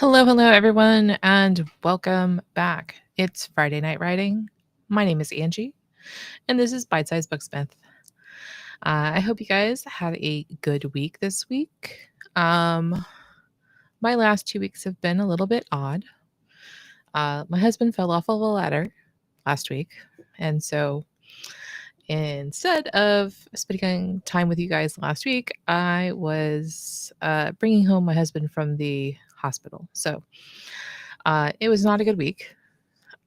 Hello, everyone, and welcome back. It's Friday Night Writing. My name is Angie, and this is Byte-Sized Booksmith. I hope you guys had a good week this week. My last 2 weeks have been a little bit odd. My husband fell off of a ladder last week, and so instead of spending time with you guys last week, I was bringing home my husband from the hospital. So it was not a good week.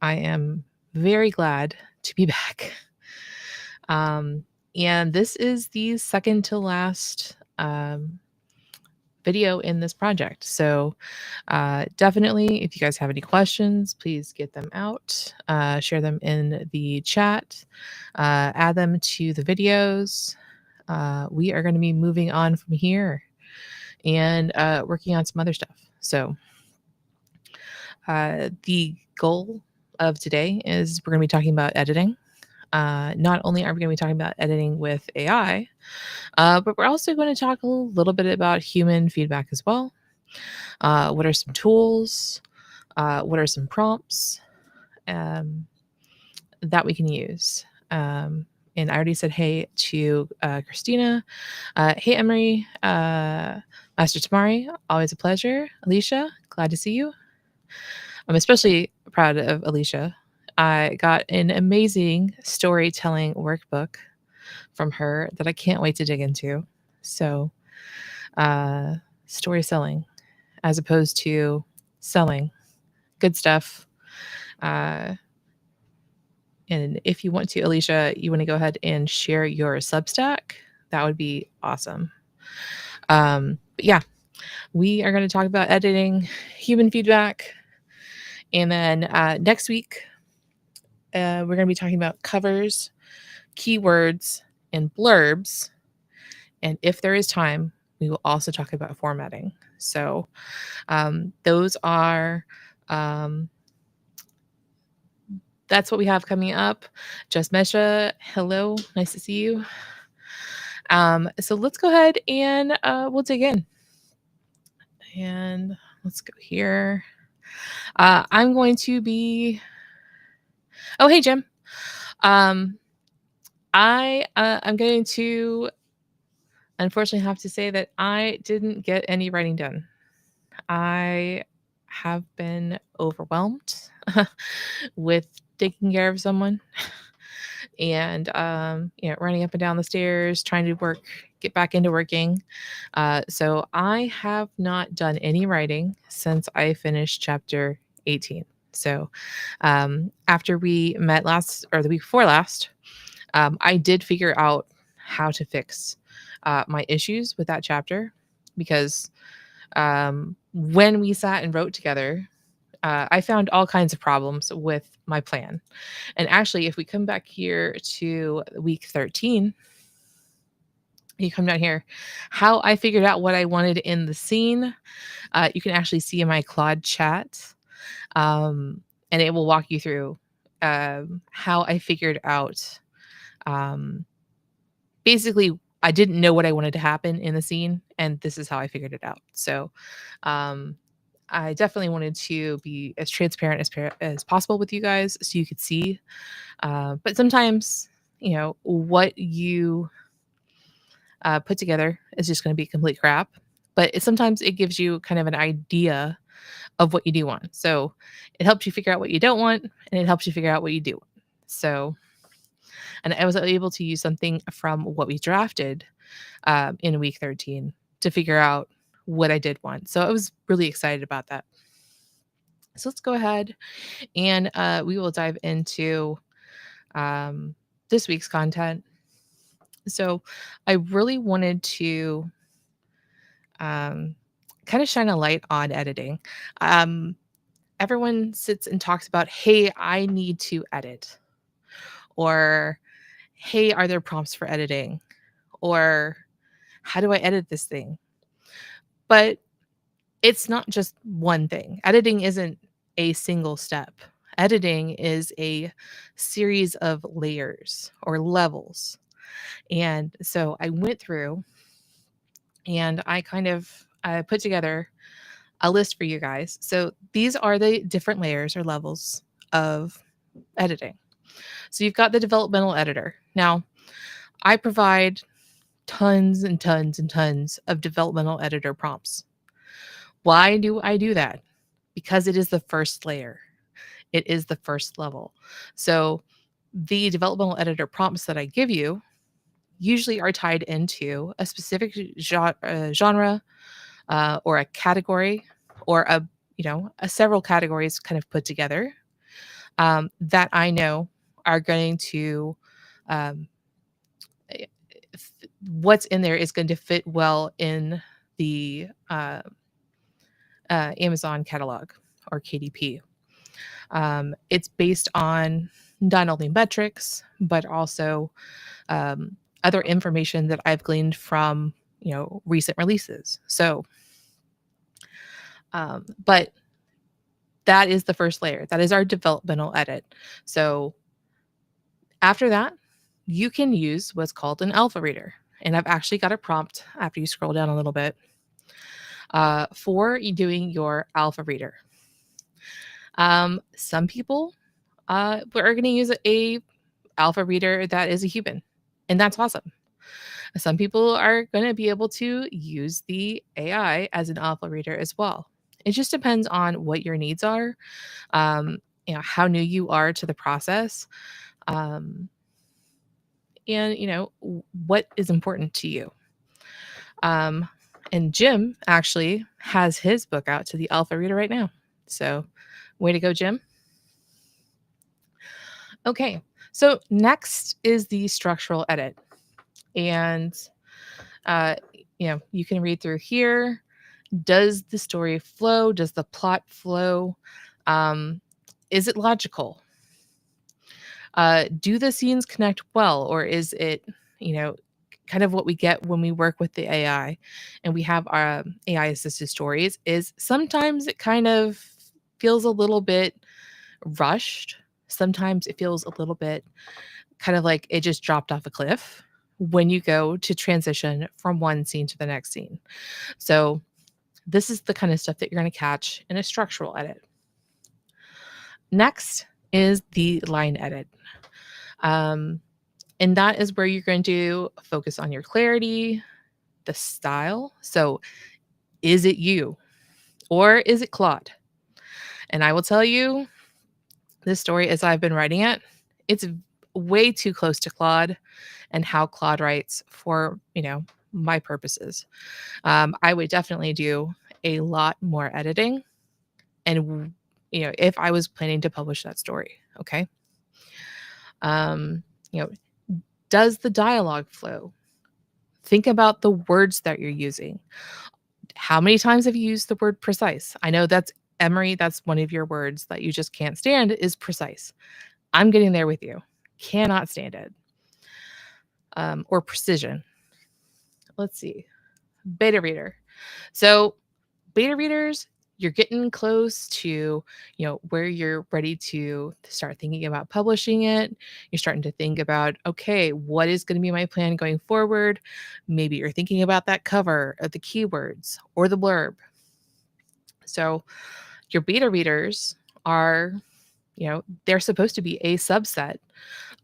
I am very glad to be back. And this is the second to last video in this project. So definitely, if you guys have any questions, please get them out, share them in the chat, add them to the videos. We are going to be moving on from here and working on some other stuff. So the goal of today is we're going to be talking about editing. Not only are we going to be talking about editing with AI, but we're also going to talk a little bit about human feedback as well. What are some tools? What are some prompts that we can use? And I already said hey to Christina. Hey, Emery. Master Tamari, always a pleasure. Alicia, glad to see you. I'm especially proud of Alicia. I got an amazing storytelling workbook from her that I can't wait to dig into. So, story selling as opposed to selling. Good stuff. And if you want to, Alicia, you want to go ahead and share your Substack, that would be awesome. But yeah, we are going to talk about editing, human feedback, and then next week, we're going to be talking about covers, keywords, and blurbs. And if there is time, we will also talk about formatting. So those are, that's what we have coming up. Just Mesha, hello, nice to see you. So let's go ahead and we'll dig in. And let's go here. I'm going to be, oh, hey, Jim. I'm going to unfortunately have to say that I didn't get any writing done. I have been overwhelmed with taking care of someone and running up and down the stairs, trying to get back into working. So I have not done any writing since I finished chapter 18. So after we met the week before last, I did figure out how to fix my issues with that chapter, because when we sat and wrote together, I found all kinds of problems with my plan. And actually, if we come back here to week 13, you come down here, how I figured out what I wanted in the scene, you can actually see in my Claude chat, and it will walk you through how I figured out. Basically, I didn't know what I wanted to happen in the scene, and this is how I figured it out. So I definitely wanted to be as transparent as possible with you guys so you could see. But sometimes, what you put together is just going to be complete crap. But sometimes it gives you kind of an idea of what you do want. So it helps you figure out what you don't want, and it helps you figure out what you do want. So, and I was able to use something from what we drafted in week 13 to figure out what I did want. So I was really excited about that. So let's go ahead and we will dive into this week's content. So I really wanted to kind of shine a light on editing. Everyone sits and talks about, hey, I need to edit. Or, hey, are there prompts for editing? Or, how do I edit this thing? But it's not just one thing. Editing isn't a single step. Editing is a series of layers or levels. And so I went through and I put together a list for you guys. So these are the different layers or levels of editing. So you've got the developmental editor. Now, I provide tons and tons and tons of developmental editor prompts. Why do I do that? Because it is the first layer. It is the first level. So the developmental editor prompts that I give you usually are tied into a specific genre or a category or a several categories kind of put together that I know are going to um, what's in there is going to fit well in the Amazon catalog or KDP. It's based on not only metrics, but also other information that I've gleaned from, recent releases. So, but that is the first layer. That is our developmental edit. So after that, you can use what's called an alpha reader. And I've actually got a prompt after you scroll down a little bit for doing your alpha reader. Some people are going to use a alpha reader that is a human, and that's awesome. Some people are going to be able to use the AI as an alpha reader as well. It just depends on what your needs are, how new you are to the process, and what is important to you. And Jim actually has his book out to the alpha reader right now. So way to go, Jim. Okay, so next is the structural edit. And, you can read through here. Does the story flow? Does the plot flow? Is it logical? Do the scenes connect well? Or is it, kind of what we get when we work with the AI and we have our AI assisted stories is sometimes it kind of feels a little bit rushed. Sometimes it feels a little bit kind of like it just dropped off a cliff when you go to transition from one scene to the next scene. So this is the kind of stuff that you're going to catch in a structural edit. Next is the line edit. And that is where you're going to focus on your clarity, the style. So is it you or is it Claude? And I will tell you, this story, as I've been writing it, it's way too close to Claude and how Claude writes for, my purposes. I would definitely do a lot more editing and, if I was planning to publish that story. Okay. Does the dialogue flow? Think about the words that you're using. How many times have you used the word precise? I know that's Emery, that's one of your words that you just can't stand is precise. I'm getting there with you. Cannot stand it. Or precision. Let's see. Beta reader. So beta readers, you're getting close to, where you're ready to start thinking about publishing it. You're starting to think about, okay, what is going to be my plan going forward? Maybe you're thinking about that cover of the keywords or the blurb. So your beta readers are, they're supposed to be a subset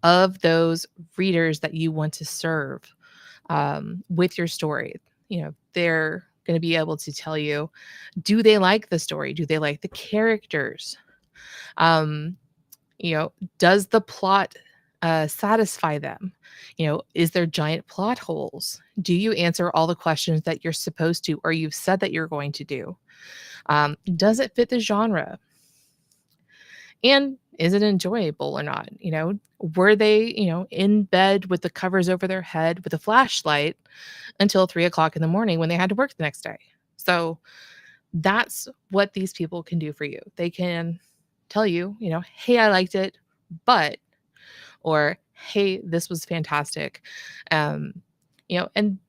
of those readers that you want to serve with your story. They're going to be able to tell you, do they like the story? Do they like the characters? Does the plot satisfy them? Is there giant plot holes? Do you answer all the questions that you're supposed to, or you've said that you're going to do? Does it fit the genre? And is it enjoyable or not? Were they, in bed with the covers over their head with a flashlight until 3:00 in the morning when they had to work the next day? So that's what these people can do for you. They can tell you, hey, I liked it, but, or hey, this was fantastic. And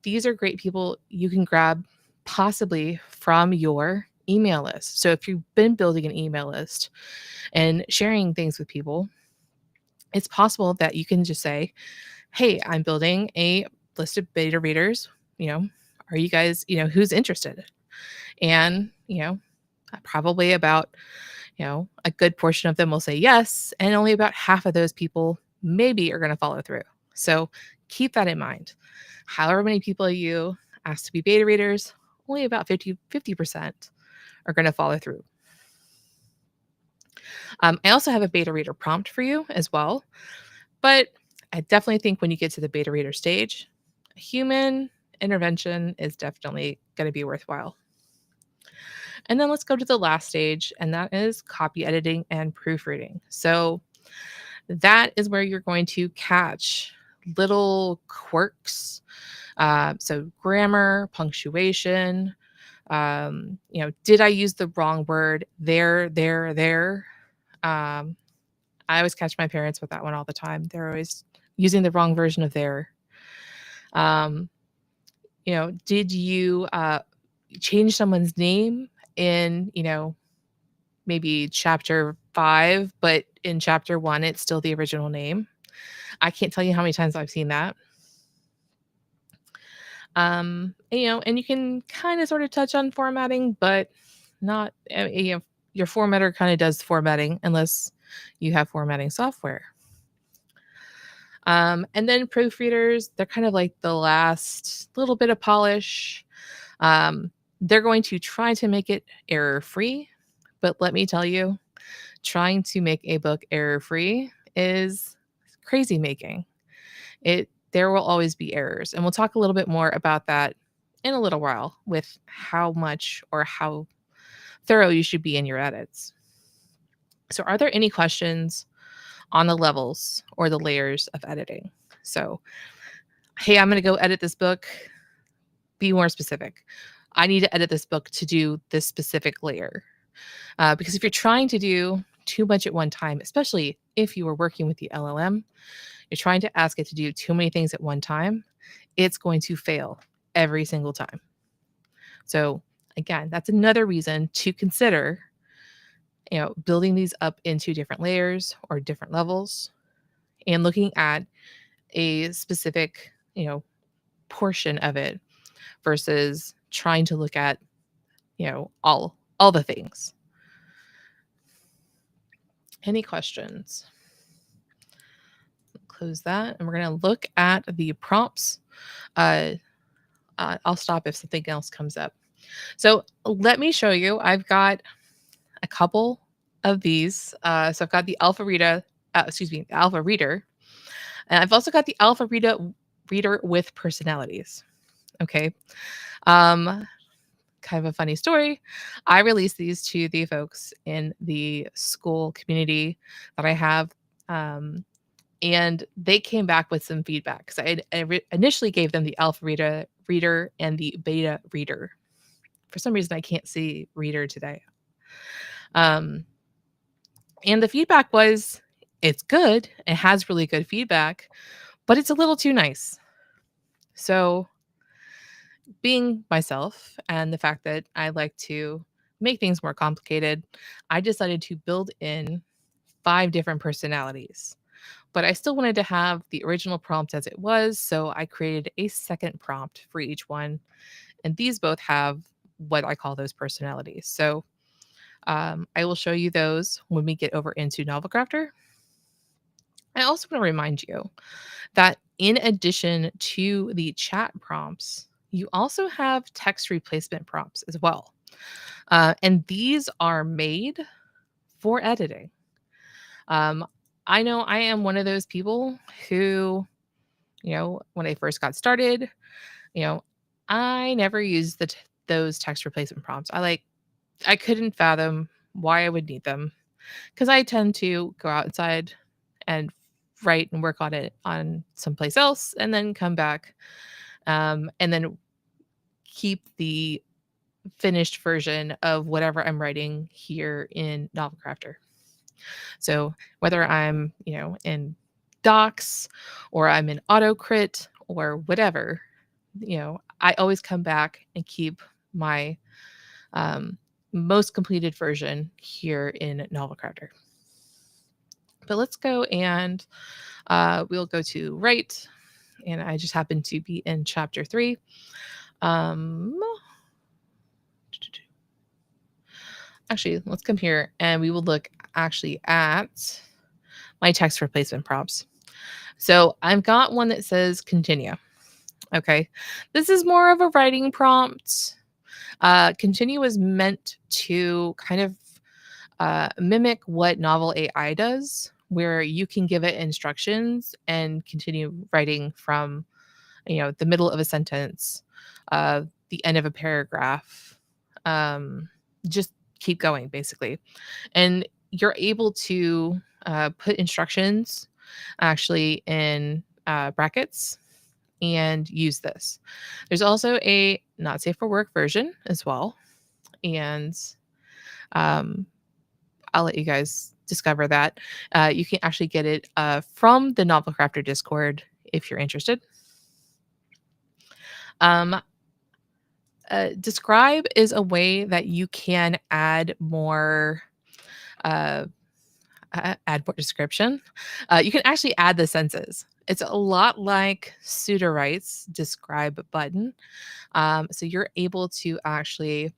these are great people you can grab possibly from your email list. So if you've been building an email list and sharing things with people, it's possible that you can just say, hey, I'm building a list of beta readers. Are you guys, who's interested? And, Probably about, a good portion of them will say yes, and only about half of those people maybe are going to follow through. So keep that in mind. However many people you ask to be beta readers, only about 50% are going to follow through. I also have a beta reader prompt for you as well, but I definitely think when you get to the beta reader stage, a human intervention is definitely going to be worthwhile. And then let's go to the last stage, and that is copy editing and proofreading. So that is where you're going to catch little quirks. So grammar, punctuation. Did I use the wrong word there? Um, I always catch my parents with that one all the time. They're always using the wrong version of there. Um, did you change someone's name in, maybe chapter 5, but in chapter 1, it's still the original name? I can't tell you how many times I've seen that. And you can kind of sort of touch on formatting, but not, your formatter kind of does formatting unless you have formatting software. And then proofreaders, they're kind of like the last little bit of polish. They're going to try to make it error free, but let me tell you, trying to make a book error free is crazy making. There will always be errors, and we'll talk a little bit more about that in a little while with how much or how thorough you should be in your edits. So are there any questions on the levels or the layers of editing? So, hey, I'm going to go edit this book. Be more specific. I need to edit this book to do this specific layer. Because if you're trying to do too much at one time, especially if you were working with the LLM, you're trying to ask it to do too many things at one time, it's going to fail every single time. So again, that's another reason to consider, building these up into different layers or different levels and looking at a specific, portion of it versus trying to look at, all the things. Any questions? Close that, and we're going to look at the prompts. I'll stop if something else comes up. So let me show you. I've got a couple of these. So I've got the Alpha Reader, Alpha Reader, and I've also got the Alpha Reader with personalities. Okay. Kind of a funny story. I released these to the folks in the school community that I have. And they came back with some feedback because I initially gave them the Alpha Reader and the Beta Reader. For some reason, I can't see Reader today. And the feedback was, it's good. It has really good feedback, but it's a little too nice. So being myself and the fact that I like to make things more complicated, I decided to build in 5 different personalities. But I still wanted to have the original prompt as it was, so I created a second prompt for each one. And these both have what I call those personalities. So I will show you those when we get over into Novel Crafter. I also want to remind you that in addition to the chat prompts, you also have text replacement prompts as well. And these are made for editing. I know I am one of those people who, when I first got started, I never used those text replacement prompts. I couldn't fathom why I would need them because I tend to go outside and write and work on it on someplace else and then come back and then keep the finished version of whatever I'm writing here in Novel Crafter. So whether I'm, in Docs or I'm in AutoCrit or whatever, I always come back and keep my most completed version here in Novel Crafter. But let's go and we'll go to write. And I just happen to be in chapter 3. Actually, let's come here and we will look actually at my text replacement prompts. So I've got one that says continue. Okay. This is more of a writing prompt. Continue is meant to kind of mimic what Novel AI does, where you can give it instructions and continue writing from, the middle of a sentence, the end of a paragraph. Just keep going, basically. And you're able to put instructions actually in brackets and use this. There's also a not safe for work version as well. And um, I'll let you guys discover that. You can actually get it from the Novel Crafter Discord if you're interested. Um, Describe is a way that you can add more. Add more description. You can actually add the senses. It's a lot like Sudowrite's describe button. So you're able to actually,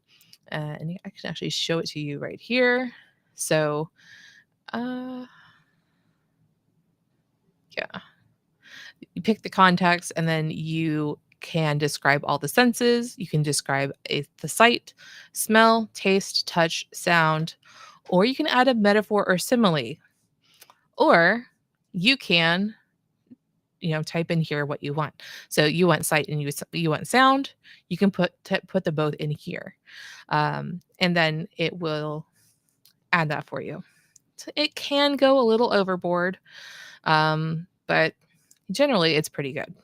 and I can actually show it to you right here. So, uh, yeah, you pick the context and then you can describe all the senses. You can describe the sight, smell, taste, touch, sound, or you can add a metaphor or simile, or you can type in here what you want. So you want sight and you want sound. You can put them both in here, and then it will add that for you. So it can go a little overboard, but generally it's pretty good.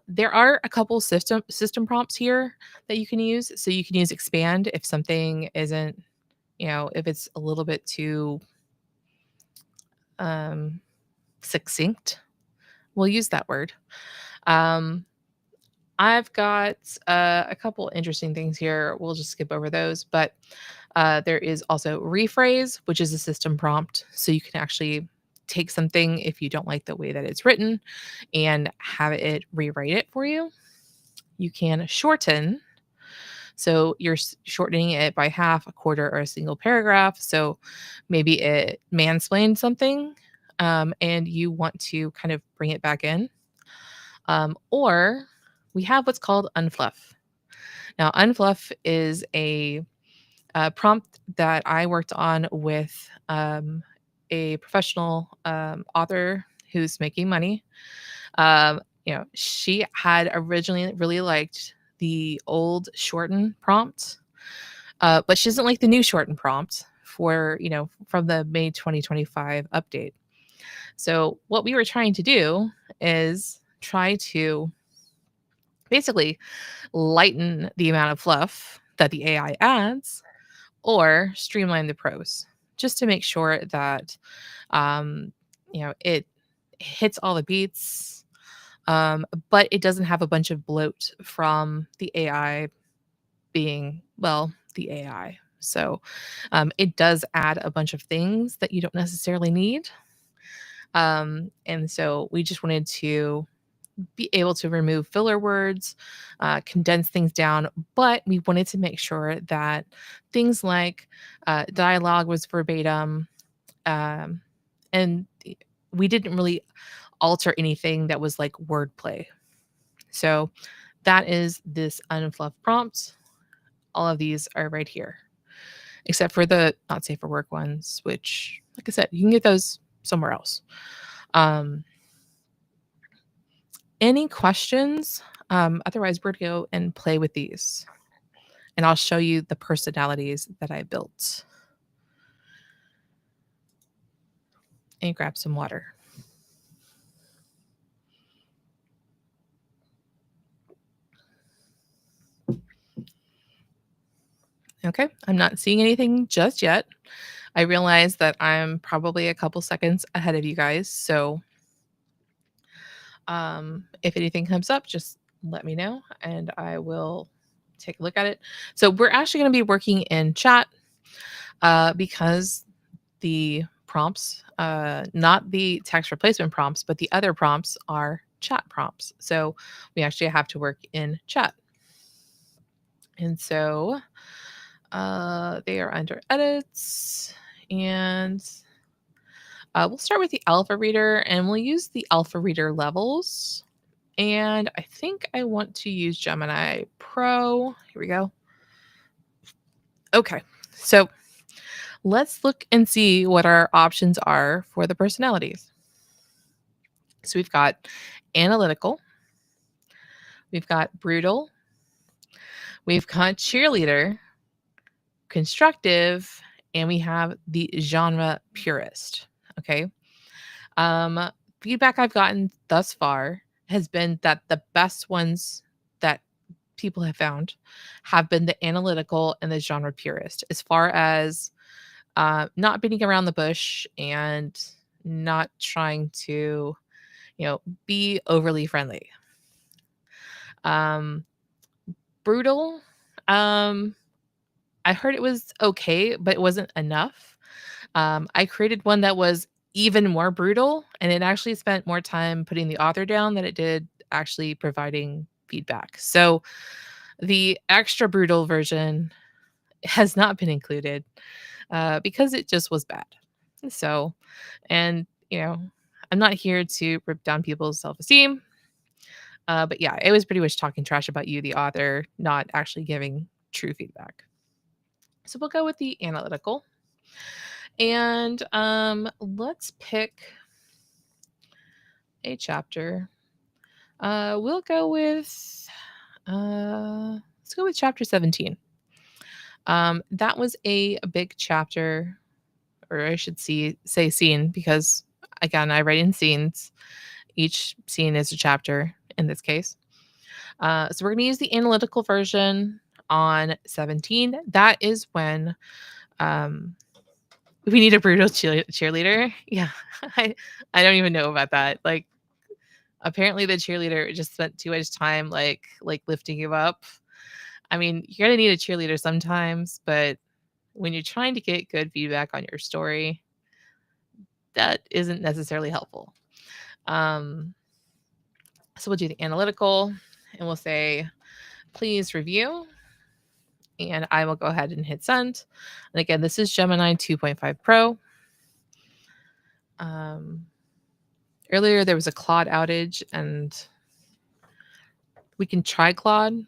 There are a couple system prompts here that you can use. So you can use expand if something isn't, if it's a little bit too um, succinct. We'll use that word. Um, I've got a couple interesting things here. We'll just skip over those, but there is also rephrase, which is a system prompt. So you can actually take something if you don't like the way that it's written and have it rewrite it for you. You can shorten. So you're shortening it by half, a quarter, or a single paragraph. So maybe it mansplained something and you want to kind of bring it back in. Or we have what's called unfluff. Now, unfluff is a prompt that I worked on with a professional author who's making money. She had originally really liked the old shorten prompt, but she doesn't like the new shorten prompt for, from the May 2025 update. So what we were trying to do is try to basically lighten the amount of fluff that the AI adds or streamline the prose just to make sure that it hits all the beats, but it doesn't have a bunch of bloat from the AI being, well, the AI. So it does add a bunch of things that you don't necessarily need. And so we just wanted to be able to remove filler words, condense things down, but we wanted to make sure that things like dialogue was verbatim, and we didn't really alter anything that was like wordplay. So that is this unfluff prompt. All of these are right here, except for the not safe for work ones, which, like I said, you can get those somewhere else. Any questions? Otherwise, we're going to go and play with these. And I'll show you the personalities that I built. And grab some water. Okay, I'm not seeing anything just yet. I realize that I'm probably a couple seconds ahead of you guys. So if anything comes up, just let me know and I will take a look at it. So we're actually going to be working in chat because the prompts, not the text replacement prompts, but the other prompts are chat prompts. So we actually have to work in chat. And so They are under edits, and we'll start with the alpha reader, and we'll use the alpha reader levels. And I think I want to use Gemini Pro. Here we go. Okay, so let's look and see what our options are for the personalities. So we've got analytical, we've got brutal, we've got cheerleader, constructive, and we have the genre purist. Okay. Um, Feedback I've gotten thus far has been that the best ones that people have found have been the analytical and the genre purist, as far as not beating around the bush and not trying to, be overly friendly. Um, Brutal. I heard it was okay, but it wasn't enough. I created one that was even more brutal, and it actually spent more time putting the author down than it did actually providing feedback. So the extra brutal version has not been included because it just was bad. So, and I'm not here to rip down people's self esteem. But yeah, it was pretty much talking trash about you, the author, not actually giving true feedback. So we'll go with the analytical. And let's pick a chapter. We'll go with let's go with chapter 17. That was a big chapter, or I should say scene, because again, I write in scenes. Each scene is a chapter in this case. So we're going to use the analytical version on 17. That is when we need a brutal cheerleader. Yeah, I don't even know about that. Like, apparently the cheerleader just spent too much time like lifting you up. I mean, you're gonna need a cheerleader sometimes, but when you're trying to get good feedback on your story, that isn't necessarily helpful. So we'll do the analytical, and we'll say, please review. And I will go ahead and hit send. And again, this is Gemini 2.5 Pro. Earlier, there was a Claude outage, and we can try Claude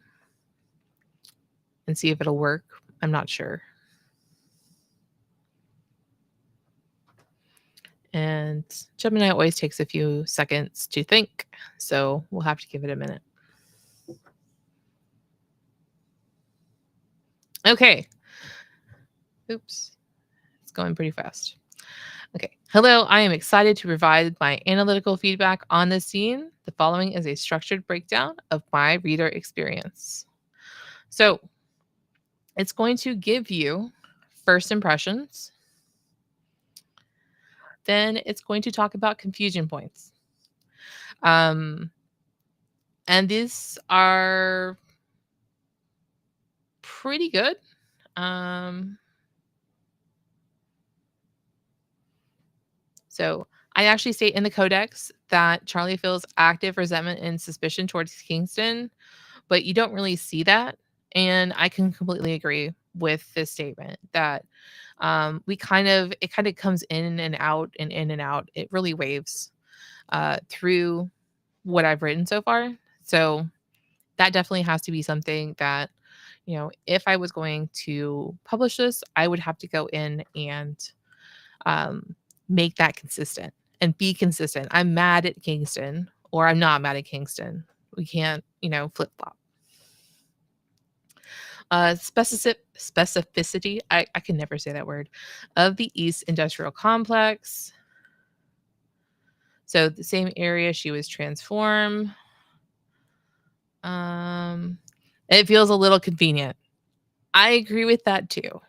and see if it'll work. I'm not sure. And Gemini always takes a few seconds to think, so we'll have to give it a minute. Okay. Oops. It's going pretty fast. Okay. Hello, I am excited to provide my analytical feedback on this scene. The following is a structured breakdown of my reader experience. So it's going to give you first impressions. Then it's going to talk about confusion points. And these are pretty good. So I actually state in the codex that Charlie feels active resentment and suspicion towards Kingston, but you don't really see that. And I can completely agree with this statement that it kind of comes in and out and in and out. It really waves through what I've written so far. So that definitely has to be something that, if I was going to publish this, I would have to go in and make that consistent and be consistent. I'm mad at Kingston, or I'm not mad at Kingston. We can't, flip flop. Specificity, I can never say that word, of the East Industrial Complex. So the same area she was transformed. It feels a little convenient. I agree with that too.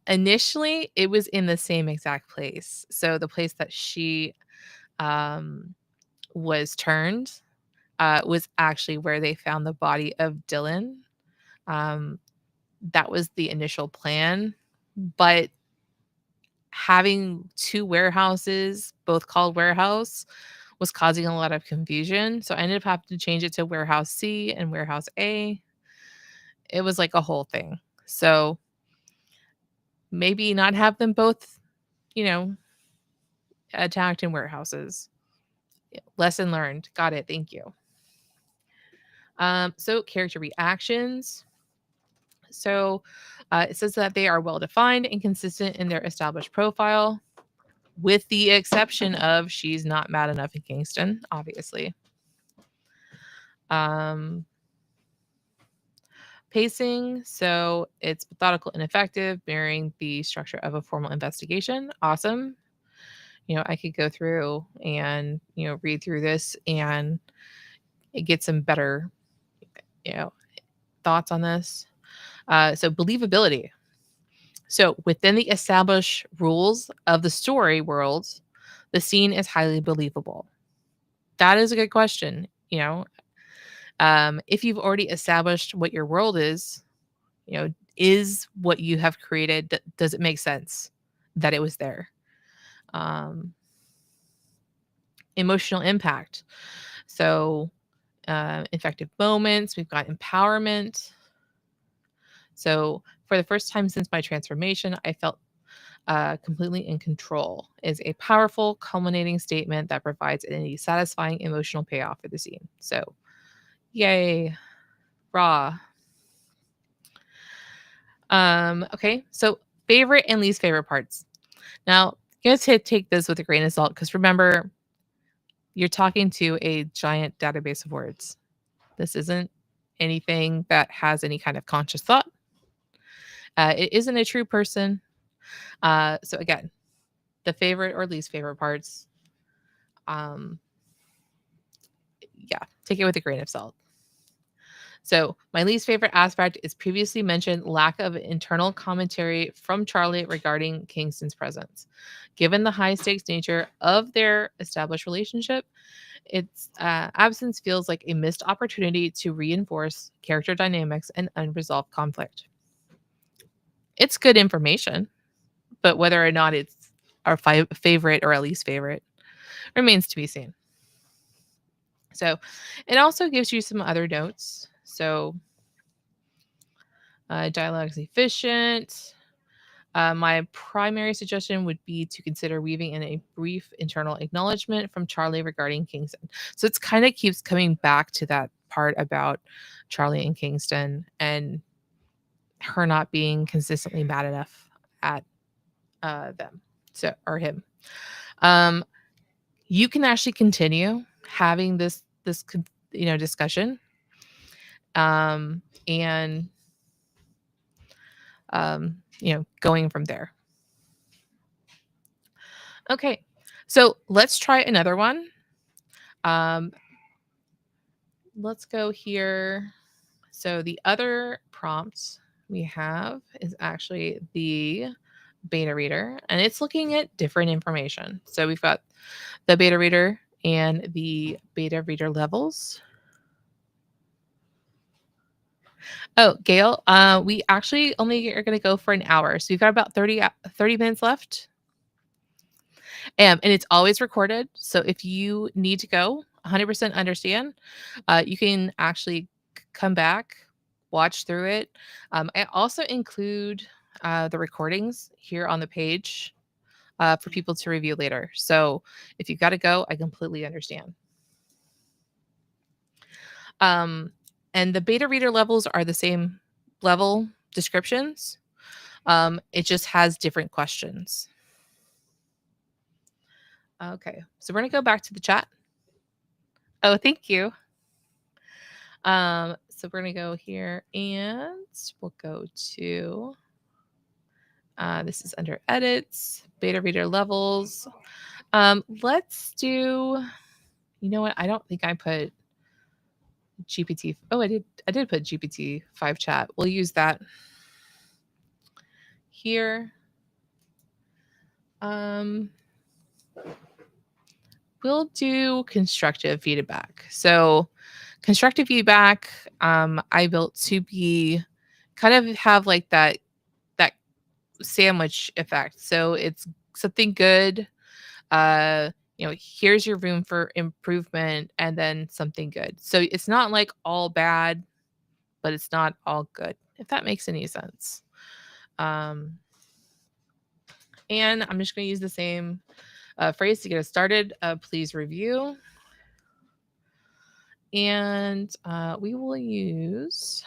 Initially, it was in the same exact place. So the place that she was turned was actually where they found the body of Dylan. That was the initial plan, but having two warehouses, both called warehouse, was causing a lot of confusion. So I ended up having to change it to warehouse C and warehouse A. It was like a whole thing. So maybe not have them both, you know, attacked in warehouses. Lesson learned. Got it. Thank you. So character reactions. So it says that they are well defined and consistent in their established profile, with the exception of she's not mad enough in Kingston, obviously. Pacing. So it's methodical and effective, mirroring the structure of a formal investigation. Awesome. I could go through and, read through this and get some better, you know, thoughts on this. So believability. So within the established rules of the story world, the scene is highly believable. That is a good question. If you've already established what your world is what you have created, does it make sense that it was there? Emotional impact. So effective moments, we've got empowerment. So for the first time since my transformation, I felt completely in control is a powerful, culminating statement that provides a satisfying emotional payoff for the scene. So, yay, raw. Okay, so favorite and least favorite parts. Now, you have to take this with a grain of salt because remember, you're talking to a giant database of words. This isn't anything that has any kind of conscious thought. It isn't a true person. So again, the favorite or least favorite parts. Yeah, take it with a grain of salt. So my least favorite aspect is previously mentioned lack of internal commentary from Charlie regarding Kingston's presence. Given the high stakes nature of their established relationship, its absence feels like a missed opportunity to reinforce character dynamics and unresolved conflict. It's good information, but whether or not it's our favorite or at least favorite remains to be seen. So it also gives you some other notes. So dialogue is efficient. My primary suggestion would be to consider weaving in a brief internal acknowledgement from Charlie regarding Kingston. So it's kind of keeps coming back to that part about Charlie and Kingston and her not being consistently mad enough at them, or him. You can actually continue having this discussion, and going from there. Okay, so let's try another one. Let's go here. So the other prompt we have is actually the beta reader, and it's looking at different information. So we've got the beta reader and the beta reader levels. Oh, Gail, we actually only are going to go for an hour. So we've got about 30 minutes left. And it's always recorded. So if you need to go, 100% understand. You can actually come back, watch through it. I also include the recordings here on the page for people to review later. So if you've got to go, I completely understand. And the beta reader levels are the same level descriptions. It just has different questions. Okay, so we're going to go back to the chat. Oh, thank you. So we're going to go here and we'll go to, this is under edits, beta reader levels. Let's do, you know what? I don't think I put GPT. Oh, I did put GPT-5 chat. We'll use that here. We'll do constructive feedback. So constructive feedback, I built to be kind of have like that sandwich effect. So it's something good, here's your room for improvement, and then something good. So it's not like all bad but it's not all good, if that makes any sense. And I'm just going to use the same phrase to get us started. Please review. And we will use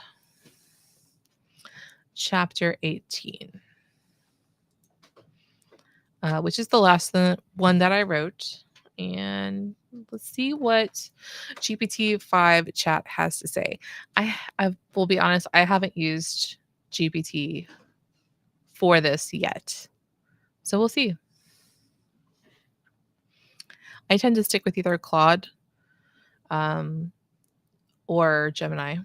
chapter 18, which is the last one that I wrote. And let's see what GPT-5 chat has to say. I will be honest, I haven't used GPT for this yet. So we'll see. I tend to stick with either Claude or Gemini.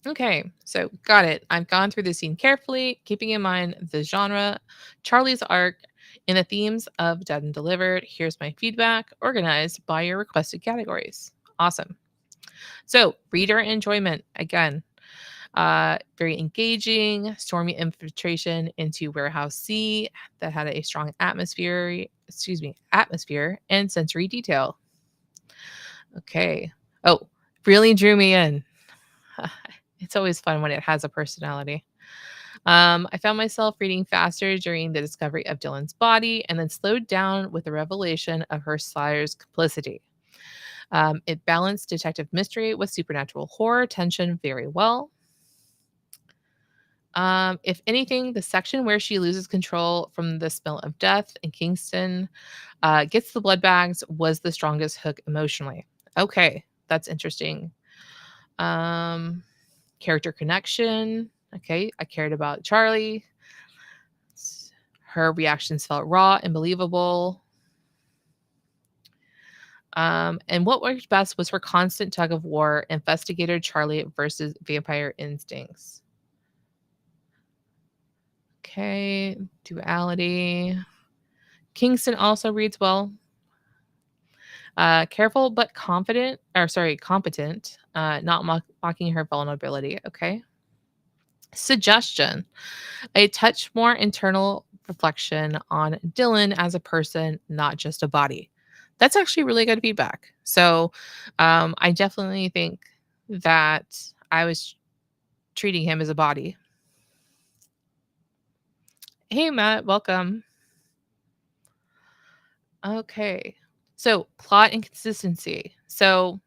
Okay, so got it. I've gone through the scene carefully, keeping in mind the genre, Charlie's arc, and the themes of Dead and Delivered. Here's my feedback, organized by your requested categories. Awesome. So, reader enjoyment. Again, very engaging, stormy infiltration into Warehouse C that had a strong atmosphere and sensory detail. Okay. Oh, really drew me in. It's always fun when it has a personality. I found myself reading faster during the discovery of Dylan's body and then slowed down with the revelation of her slayer's complicity. It balanced detective mystery with supernatural horror tension very well. If anything, the section where she loses control from the smell of death in Kingston gets the blood bags was the strongest hook emotionally. Okay, that's interesting. Character connection. Okay, I cared about Charlie. Her reactions felt raw and believable. And what worked best was her constant tug of war, investigator Charlie versus vampire instincts. Okay, duality. Kingston also reads well. Careful but competent, not mocking her vulnerability. Okay. Suggestion: a touch more internal reflection on Dylan as a person, not just a body. That's actually really good feedback. So I definitely think that I was treating him as a body. Hey, Matt, welcome. Okay. So plot and consistency. So,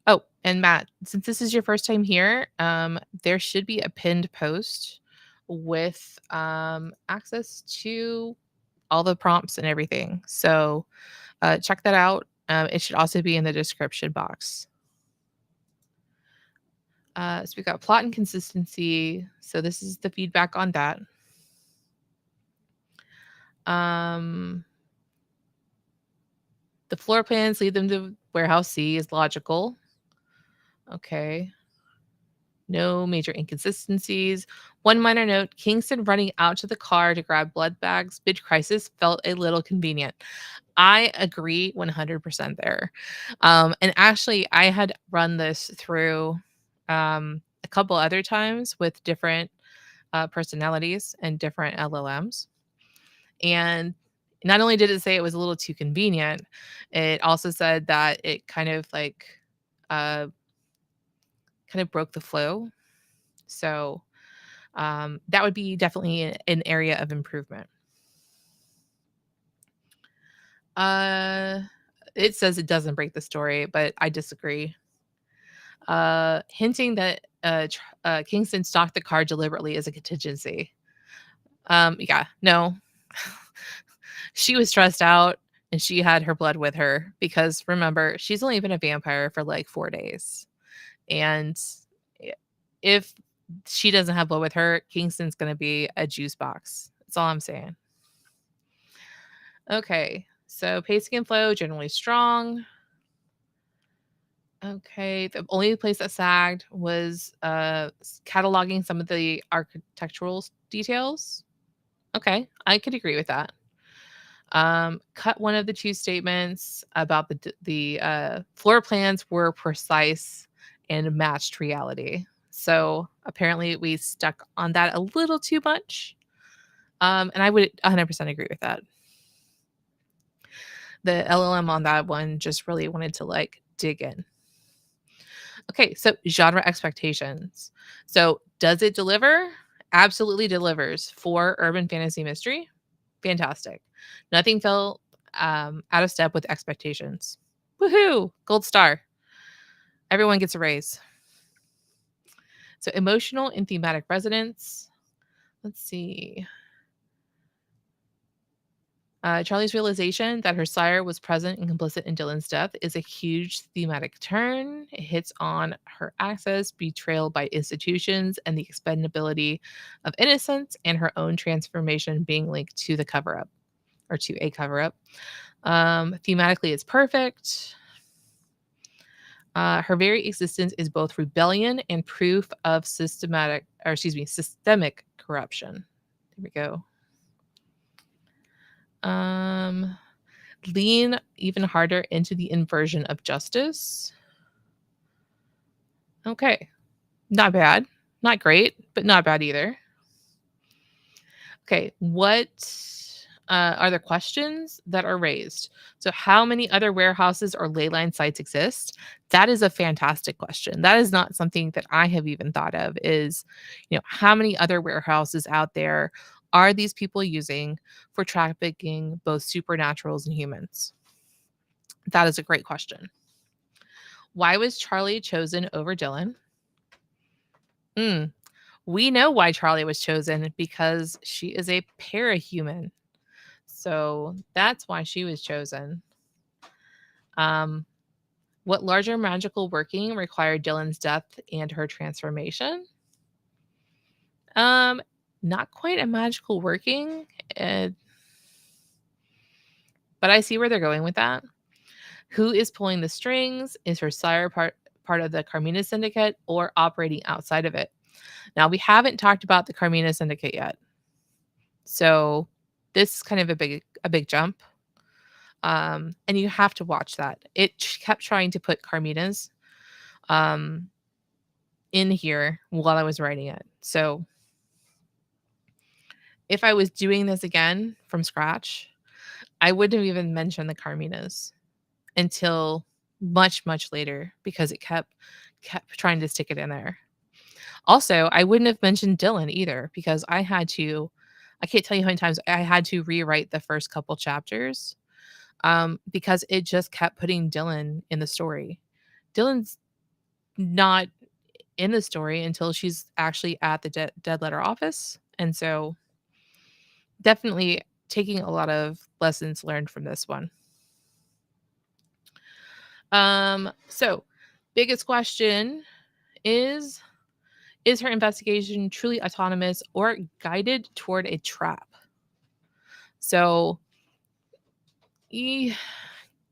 oh, and Matt, since this is your first time here, there should be a pinned post with access to all the prompts and everything. So check that out. It should also be in the description box. So we've got plot and consistency. So this is the feedback on that. The floor plans lead them to warehouse C is logical. Okay. No major inconsistencies. One minor note: Kingston running out to the car to grab blood bags mid crisis felt a little convenient. I agree 100% there. And actually, I had run this through a couple other times with different personalities and different LLMs. And not only did it say it was a little too convenient, it also said that it kind of broke the flow. So that would be definitely an area of improvement. It says it doesn't break the story, but I disagree. Hinting that Kingston stalked the car deliberately is a contingency. Yeah, no. She was stressed out and she had her blood with her because remember, she's only been a vampire for like 4 days. And if she doesn't have blood with her, Kingston's going to be a juice box. That's all I'm saying. Okay. So pacing and flow generally strong. Okay. The only place that sagged was cataloging some of the architectural details. Okay. I could agree with that. Cut one of the two statements about the floor plans were precise and matched reality. So apparently we stuck on that a little too much. And I would 100% agree with that. The LLM on that one just really wanted to dig in. Okay, so genre expectations. So does it deliver? Absolutely delivers for urban fantasy mystery. Fantastic. Nothing felt out of step with expectations. Woohoo! Gold star. Everyone gets a raise. So emotional and thematic resonance. Let's see. Charlie's realization that her sire was present and complicit in Dylan's death is a huge thematic turn. It hits on her access, betrayal by institutions, and the expendability of innocence, and her own transformation being linked to the cover up or to a cover up. Thematically, it's perfect. Her very existence is both rebellion and proof of systemic corruption. There we go. Lean even harder into the inversion of justice. Okay. Not bad. Not great, but not bad either. Okay. What are the questions that are raised? So, how many other warehouses or leyline sites exist? That is a fantastic question. That is not something that I have even thought of is, how many other warehouses out there are these people using for trafficking both supernaturals and humans? That is a great question. Why was Charlie chosen over Dylan? We know why Charlie was chosen because she is a parahuman. So that's why she was chosen. What larger magical working required Dylan's death and her transformation? Not quite a magical working, but I see where they're going with that. Who is pulling the strings? Is her sire part of the Carmina Syndicate or operating outside of it? Now, we haven't talked about the Carmina Syndicate yet. So this is kind of a big jump. And you have to watch that. It kept trying to put Carminas in here while I was writing it. So if I was doing this again from scratch, I wouldn't have even mentioned the Carminas until much, much later because it kept trying to stick it in there. Also, I wouldn't have mentioned Dylan either because I can't tell you how many times I had to rewrite the first couple chapters because it just kept putting Dylan in the story. Dylan's not in the story until she's actually at the dead letter office. And so definitely taking a lot of lessons learned from this one. So biggest question is her investigation truly autonomous or guided toward a trap? So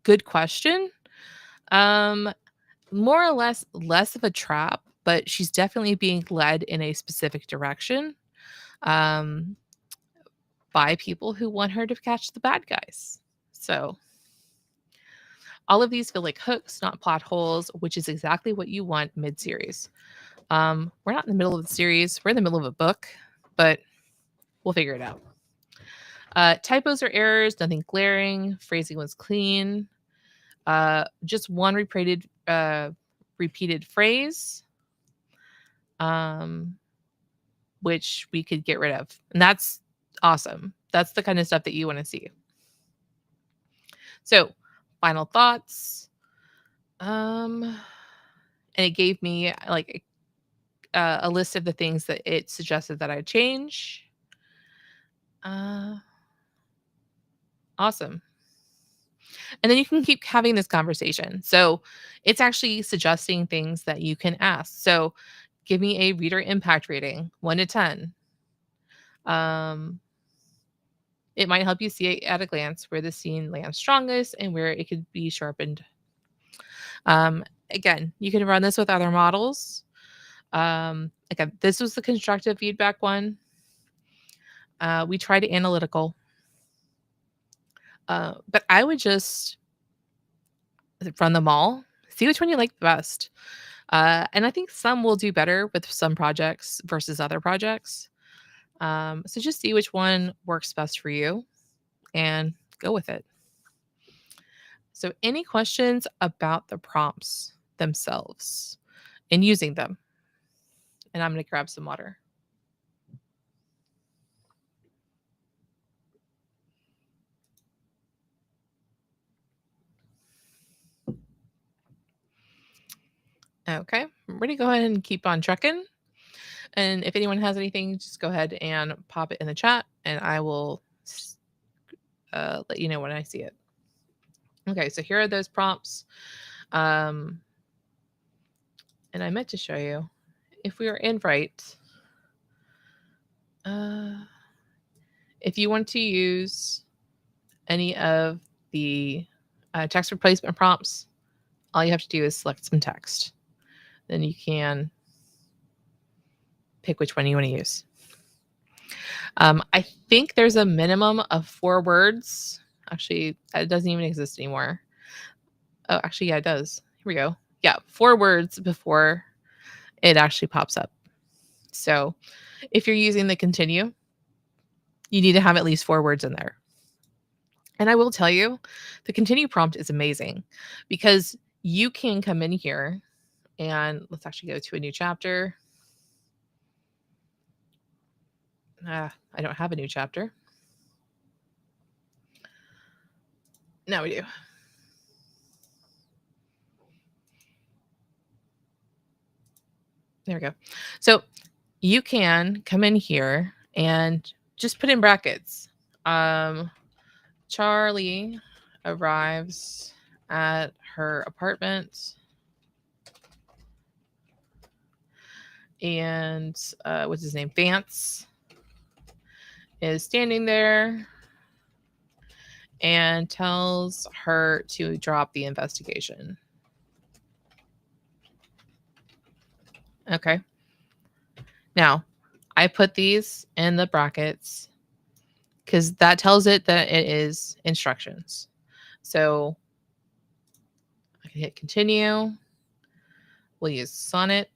good question. More or less of a trap, but she's definitely being led in a specific direction by people who want her to catch the bad guys. So all of these feel like hooks, not plot holes, which is exactly what you want mid-series. We're not in the middle of the series. We're in the middle of a book, but we'll figure it out. Typos or errors, nothing glaring. Phrasing was clean. Just one repeated phrase, which we could get rid of. And that's awesome. That's the kind of stuff that you want to see. So, final thoughts. And it gave me like a list of the things that it suggested that I change. Awesome. And then you can keep having this conversation. So it's actually suggesting things that you can ask. So give me a reader impact rating, 1 to 10. It might help you see at a glance where the scene lands strongest and where it could be sharpened. Again, you can run this with other models. Again, this was the constructive feedback one. We tried analytical. But I would just run them all, see which one you like the best. And I think some will do better with some projects versus other projects. So just see which one works best for you and go with it. So any questions about the prompts themselves and using them? And I'm going to grab some water. Okay, I'm ready to go ahead and keep on trucking. And if anyone has anything, just go ahead and pop it in the chat and I will let you know when I see it. Okay, so here are those prompts. And I meant to show you, if we are in Byte, if you want to use any of the text replacement prompts, all you have to do is select some text. Then you can pick which one you want to use. I think there's a minimum of 4 words. Actually, it doesn't even exist anymore. Oh, actually, yeah, it does. Here we go. Yeah, 4 words before it actually pops up. So if you're using the continue, you need to have at least 4 words in there. And I will tell you, the continue prompt is amazing because you can come in here and let's actually go to a new chapter. I don't have a new chapter. Now we do. There we go. So you can come in here and just put in brackets. Charlie arrives at her apartment and what's his name? Vance is standing there and tells her to drop the investigation. Okay. Now, I put these in the brackets because that tells it that it is instructions. So I can hit continue. We'll use Sonnet.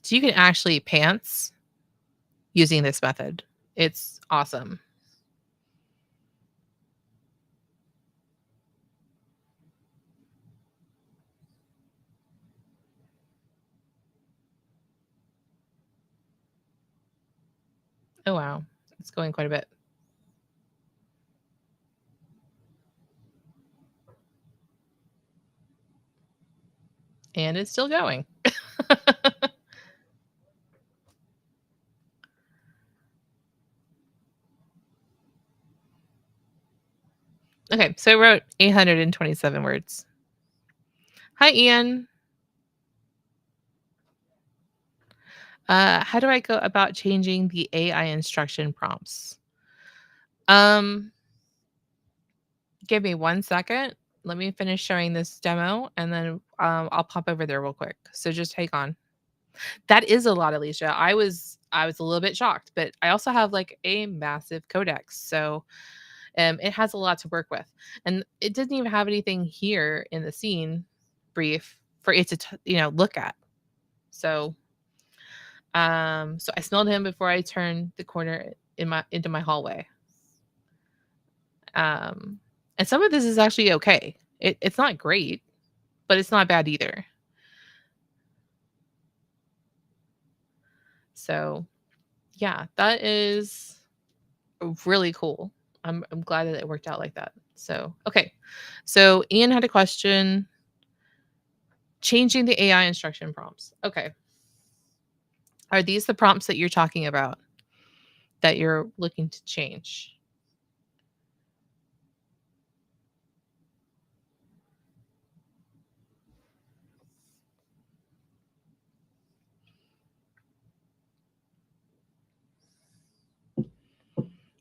So you can actually pants using this method. It's awesome. Oh, wow. It's going quite a bit. And it's still going. Okay, so I wrote 827 words. Hi, Ian. How do I go about changing the AI instruction prompts? Give me 1 second. Let me finish showing this demo, and then I'll pop over there real quick. So just hang on. That is a lot, Alicia. I was a little bit shocked, but I also have like a massive codex, so it has a lot to work with, and it doesn't even have anything here in the scene brief for it to look at. So so I smelled him before I turned the corner into my hallway. And some of this is actually okay. It's not great, but it's not bad either. So yeah, that is really cool. I'm glad that it worked out like that. So okay. So Ian had a question. Changing the AI instruction prompts. Okay. Are these the prompts that you're talking about that you're looking to change?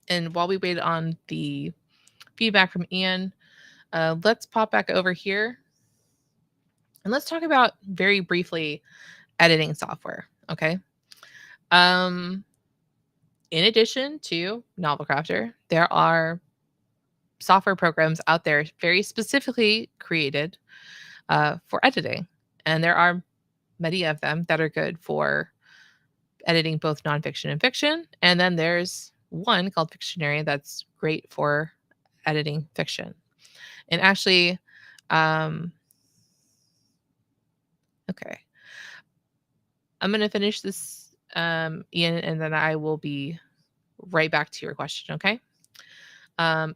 And while we wait on the feedback from Ian, let's pop back over here and let's talk about very briefly editing software. Okay. In addition to Novel Crafter, there are software programs out there very specifically created for editing. And there are many of them that are good for editing both nonfiction and fiction. And then there's one called Fictionary that's great for editing fiction. And actually, okay, I'm going to finish this, Ian, and then I will be right back to your question, okay?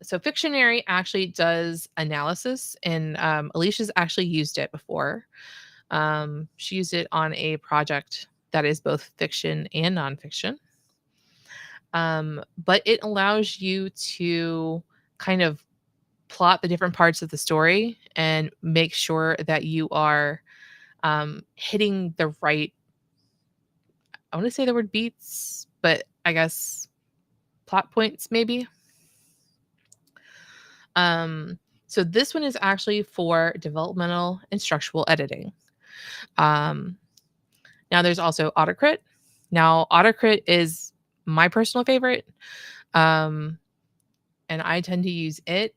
So Fictionary actually does analysis, and Alicia's actually used it before. She used it on a project that is both fiction and nonfiction. But it allows you to kind of plot the different parts of the story and make sure that you are hitting the right, I want to say the word beats, but I guess plot points maybe. So this one is actually for developmental and structural editing. Um, Now there's also AutoCrit. Now AutoCrit is my personal favorite, and I tend to use it.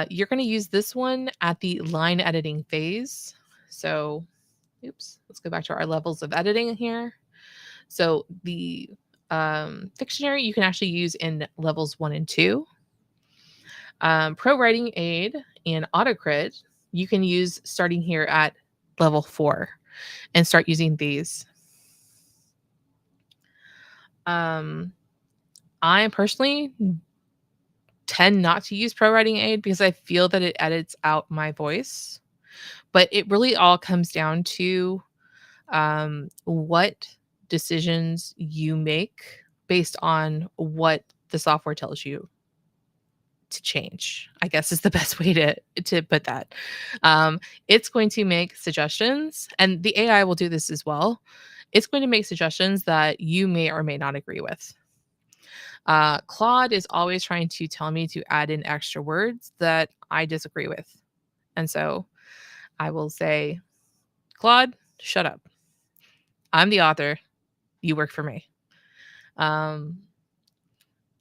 You're going to use this one at the line editing phase. So, oops, let's go back to our levels of editing here. So the Fictionary you can actually use in levels 1 and 2. ProWritingAid and AutoCrit you can use starting here at level 4 and start using these. I personally tend not to use ProWritingAid because I feel that it edits out my voice. But it really all comes down to what decisions you make based on what the software tells you to change, I guess is the best way to put that. It's going to make suggestions, and the AI will do this as well. It's going to make suggestions that you may or may not agree with. Claude is always trying to tell me to add in extra words that I disagree with. And so I will say, Claude, shut up. I'm the author. You work for me. So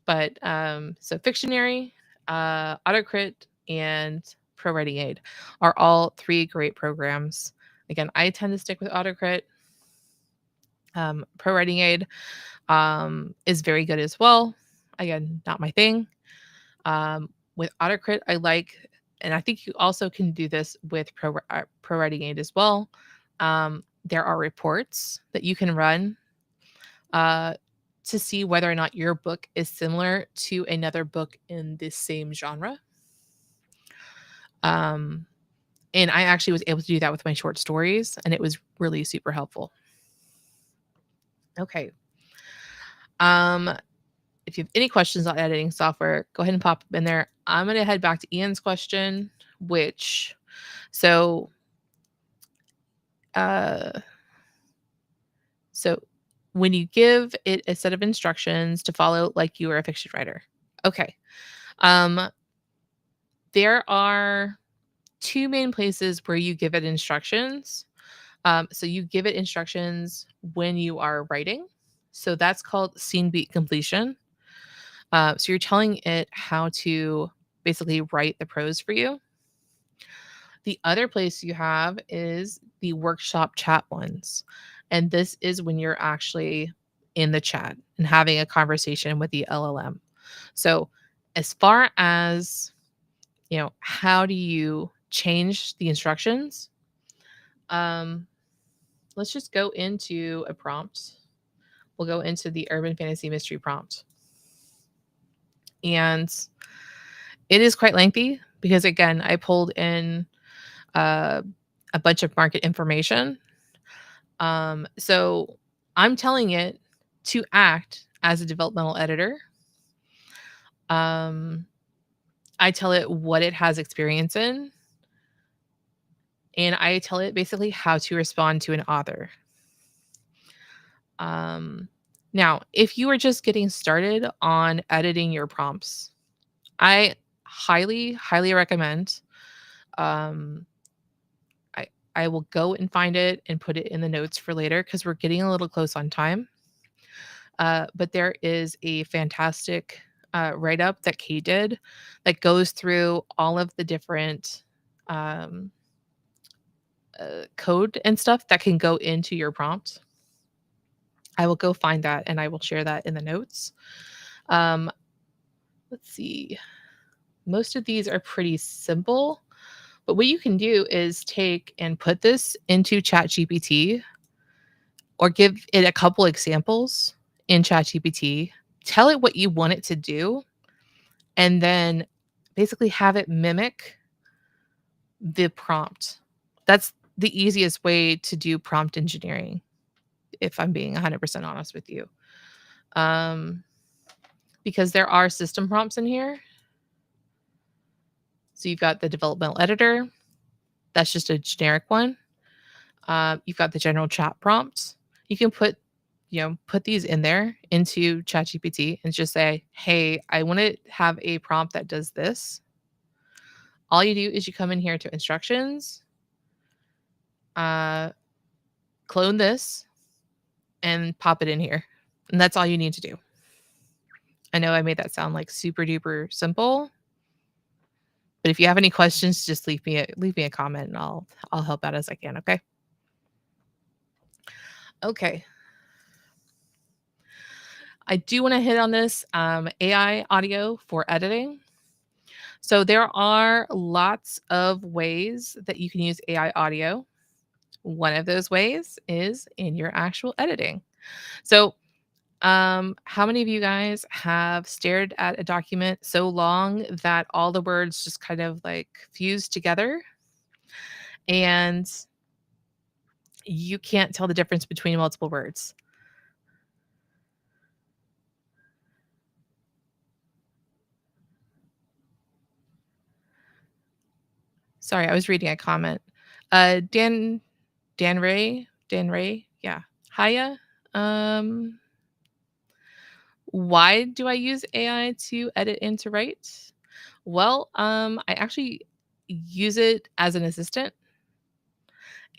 Fictionary, AutoCrit, and ProWritingAid are all 3 great programs. Again, I tend to stick with AutoCrit. ProWritingAid is very good as well. Again, not my thing. With AutoCrit, I like, and I think you also can do this with ProWritingAid as well. There are reports that you can run to see whether or not your book is similar to another book in the same genre. And I actually was able to do that with my short stories, and it was really super helpful. Okay. If you have any questions on editing software, go ahead and pop them in there. I'm going to head back to Ian's question, so when you give it a set of instructions to follow like you are a fiction writer. Okay. There are 2 main places where you give it instructions. So you give it instructions when you are writing. So that's called scene beat completion. So you're telling it how to basically write the prose for you. The other place you have is the workshop chat ones. And this is when you're actually in the chat and having a conversation with the LLM. So as far as, how do you change the instructions? Let's just go into a prompt. We'll go into the urban fantasy mystery prompt. And it is quite lengthy because, again, I pulled in a bunch of market information. So I'm telling it to act as a developmental editor. I tell it what it has experience in, and I tell it basically how to respond to an author. Now, if you are just getting started on editing your prompts, I highly, highly recommend. I will go and find it and put it in the notes for later because we're getting a little close on time. But there is a fantastic write-up that Kate did that goes through all of the different code and stuff that can go into your prompt. I will go find that and I will share that in the notes. Um, let's see. Most of these are pretty simple, but what you can do is take and put this into ChatGPT or give it a couple examples in ChatGPT. Tell it what you want it to do, and then basically have it mimic the prompt. That's the easiest way to do prompt engineering, if I'm being 100% honest with you. Um, because there are system prompts in here. So you've got the developmental editor. That's just a generic one. You've got the general chat prompts. You can put these in there into ChatGPT and just say, hey, I want to have a prompt that does this. All you do is you come in here to instructions, clone this, and pop it in here. And that's all you need to do. I know I made that sound like super duper simple, but if you have any questions, just leave me a comment and I'll help out as I can, okay? Okay. I do want to hit on this AI audio for editing. So there are lots of ways that you can use AI audio. One of those ways is in your actual editing. So, how many of you guys have stared at a document so long that all the words just kind of like fuse together and you can't tell the difference between multiple words? Sorry, I was reading a comment. Dan Ray, yeah. Hiya. Um, why do I use AI to edit and to write? Well, I actually use it as an assistant,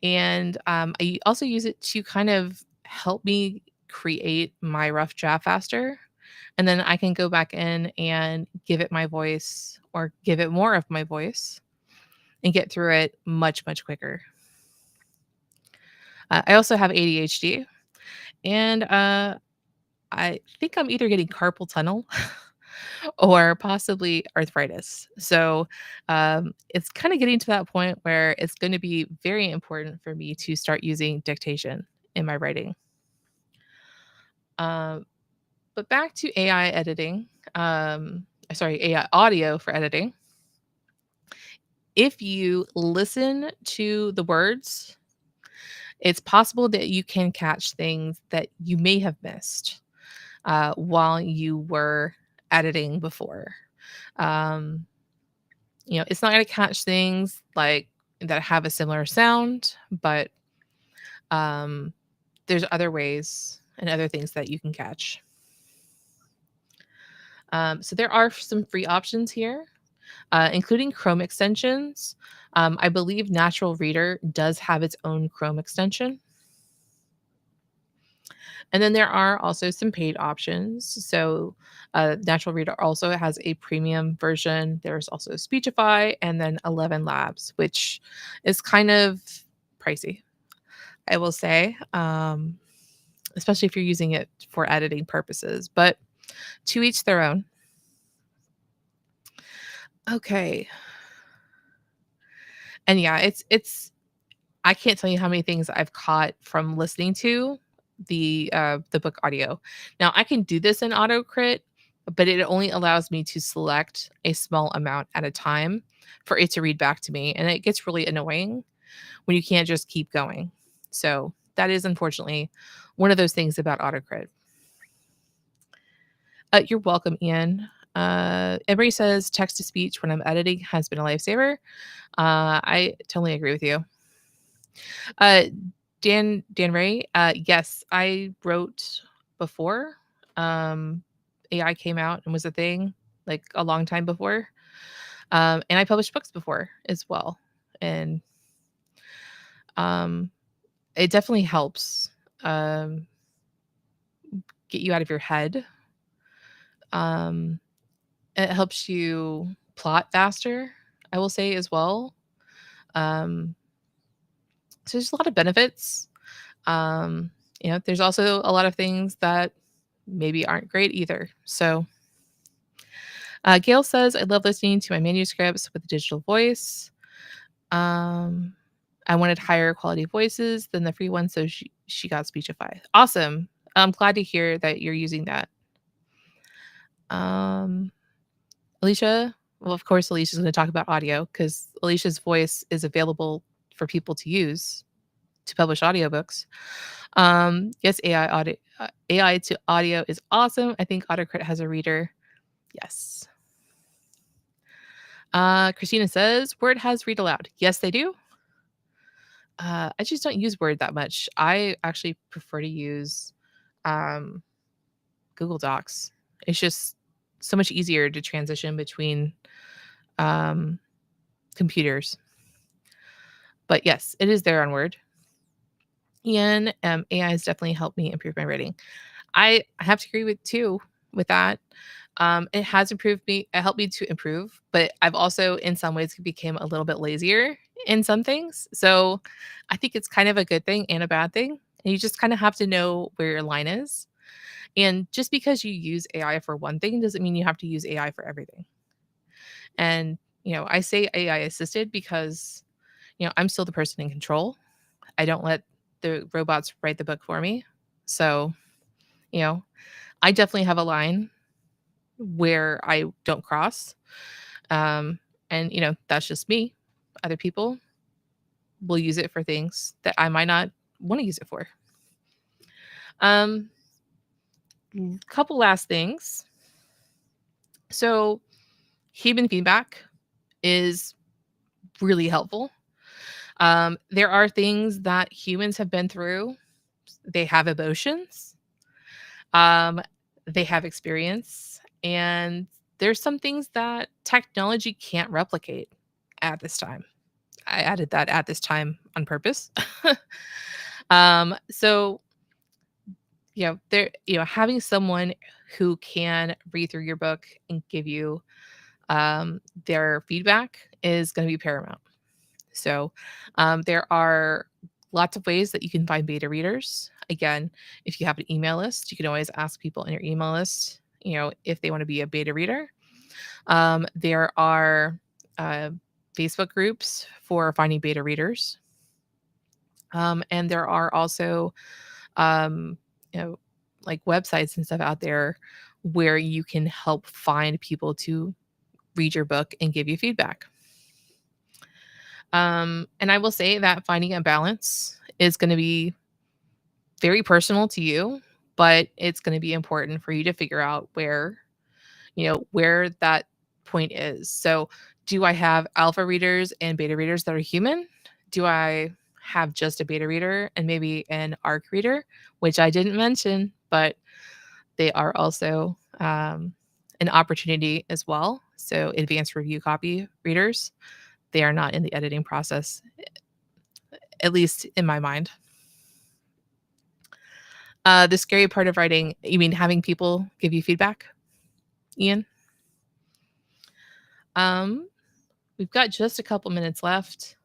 and I also use it to kind of help me create my rough draft faster. And then I can go back in and give it my voice or give it more of my voice and get through it much, much quicker. I also have ADHD, and I think I'm either getting carpal tunnel or possibly arthritis. So it's kind of getting to that point where it's going to be very important for me to start using dictation in my writing. Um, but back to AI editing, sorry, AI audio for editing. If you listen to the words, it's possible that you can catch things that you may have missed while you were editing before. Um, it's not going to catch things like that have a similar sound, but um, there's other ways and other things that you can catch. So there are some free options here, including Chrome extensions. I believe Natural Reader does have its own Chrome extension. And then there are also some paid options. So Natural Reader also has a premium version. There's also Speechify and then 11 Labs, which is kind of pricey, I will say, especially if you're using it for editing purposes. But to each their own. Okay. And yeah, it's I can't tell you how many things I've caught from listening to the book audio. Now I can do this in AutoCrit, but it only allows me to select a small amount at a time for it to read back to me, and it gets really annoying when you can't just keep going. So that is unfortunately one of those things about AutoCrit. You're welcome, Ian. Emery says text to speech when I'm editing has been a lifesaver. I totally agree with you. Uh, Dan Ray, yes, I wrote before AI came out and was a thing like a long time before. And I published books before as well. And um, it definitely helps um, get you out of your head. It helps you plot faster, I will say as well. Um, so there's a lot of benefits. There's also a lot of things that maybe aren't great either. So Gail says, I love listening to my manuscripts with a digital voice. Um, I wanted higher quality voices than the free one, so she got Speechify. Awesome. I'm glad to hear that you're using that. Alicia, well, of course, Alicia's going to talk about audio because Alicia's voice is available for people to use to publish audiobooks. Yes, AI to audio is awesome. I think AutoCrit has a reader. Yes. Christina says, Word has read aloud. Yes, they do. I just don't use Word that much. I actually prefer to use um, Google Docs. It's just so much easier to transition between um, computers. But yes, it is there on Word. Ian, AI has definitely helped me improve my writing. I have to agree with that. It has improved me. It helped me to improve, but I've also, in some ways, became a little bit lazier in some things. So I think it's kind of a good thing and a bad thing. And you just kind of have to know where your line is. And just because you use AI for one thing doesn't mean you have to use AI for everything. And, I say AI assisted because, I'm still the person in control. I don't let the robots write the book for me. So, you know, I definitely have a line where I don't cross. And that's just me. Other people will use it for things that I might not want to use it for. Couple last things. So human feedback is really helpful. There are things that humans have been through. They have emotions. Um, they have experience, and there's some things that technology can't replicate at this time. I added that at this time on purpose. So having someone who can read through your book and give you their feedback is going to be paramount. So there are lots of ways that you can find beta readers. Again, if you have an email list, you can always ask people in your email list, if they want to be a beta reader. There are uh, Facebook groups for finding beta readers. And there are also, um, like websites and stuff out there where you can help find people to read your book and give you feedback. And I will say that finding a balance is going to be very personal to you, but it's going to be important for you to figure out where that point is. So, do I have alpha readers and beta readers that are human? Do I have just a beta reader and maybe an ARC reader, which I didn't mention, but they are also an opportunity as well. So, advanced review copy readers, they are not in the editing process, at least in my mind. The scary part of writing, you mean having people give you feedback, Ian? We've got just a couple minutes left.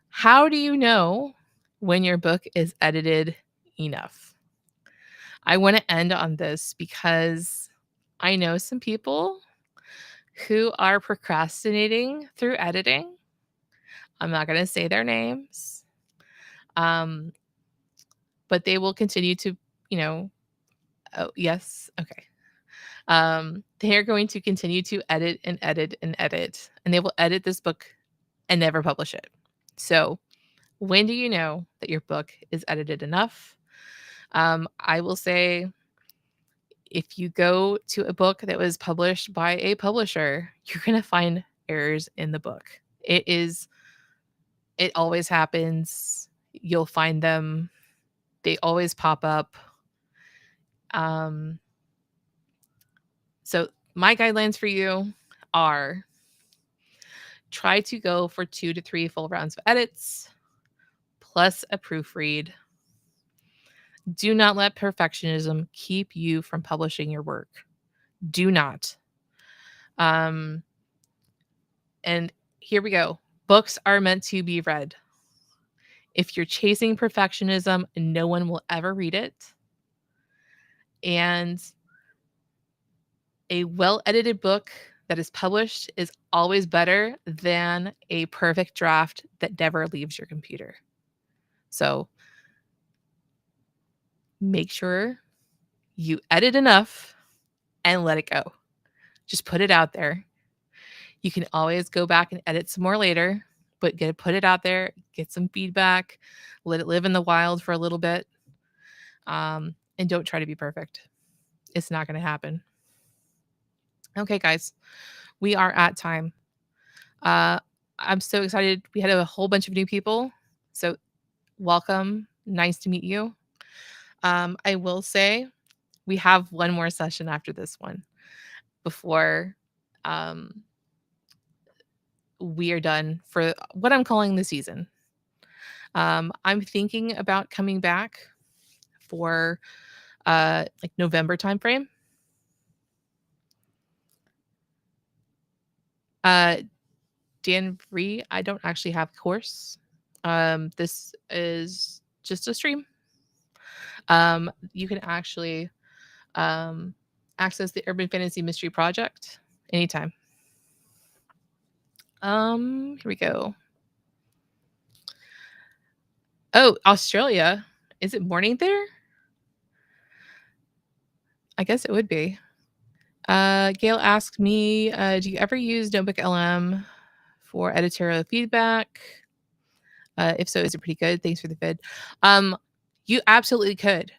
How do you know when your book is edited enough? I want to end on this because I know some people who are procrastinating through editing. I'm not going to say their names, but they will continue to, oh, yes. Okay. They are going to continue to edit and edit and edit, and they will edit this book and never publish it. So, when do you know that your book is edited enough? I will say, if you go to a book that was published by a publisher, you're going to find errors in the book. It always happens. You'll find them. They always pop up. So my guidelines for you are: try to go for 2 to 3 full rounds of edits plus a proofread. Do not let perfectionism keep you from publishing your work. Do not. And here we go. Books are meant to be read. If you're chasing perfectionism, no one will ever read it. And A well-edited book that is published is always better than a perfect draft that never leaves your computer. So make sure you edit enough and let it go. Just put it out there. You can always go back and edit some more later, but put it out there, get some feedback, let it live in the wild for a little bit, and don't try to be perfect. It's not going to happen. Okay, guys, we are at time. I'm so excited. We had a whole bunch of new people, so welcome. Nice to meet you. I will say we have one more session after this one before we are done for what I'm calling the season. I'm thinking about coming back for like November timeframe. Dan Free, I don't actually have a course. This is just a stream. You can actually access the Urban Fantasy Mystery Project anytime. Here we go. Oh, Australia. Is it morning there? I guess it would be. Gail asked me, do you ever use Notebook LM for editorial feedback? If so, is it pretty good? Thanks for the vid. You absolutely could.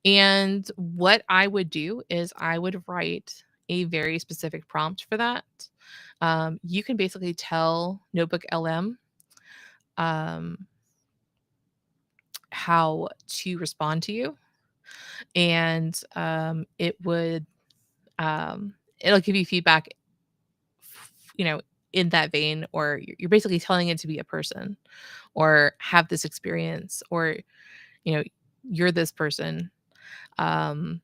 And what I would do is I would write a very specific prompt for that. You can basically tell Notebook LM how to respond to you, and it would it'll give you feedback, in that vein, or you're basically telling it to be a person or have this experience, or you're this person. And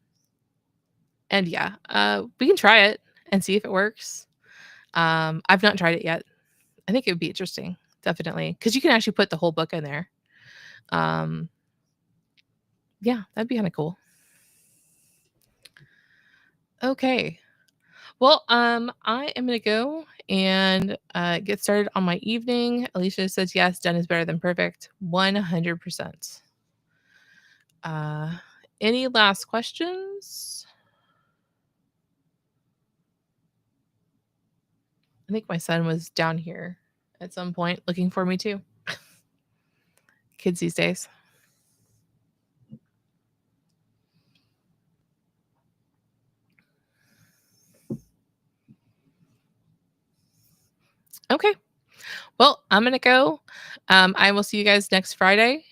yeah, we can try it and see if it works. I've not tried it yet. I think it would be interesting, definitely, because you can actually put the whole book in there. Yeah, that'd be kind of cool. Okay. Well, I am gonna go and get started on my evening. Alicia says yes, done is better than perfect. 100%. Any last questions? I think my son was down here at some point looking for me too. Kids these days. Okay. Well, I'm gonna go. I will see you guys next Friday.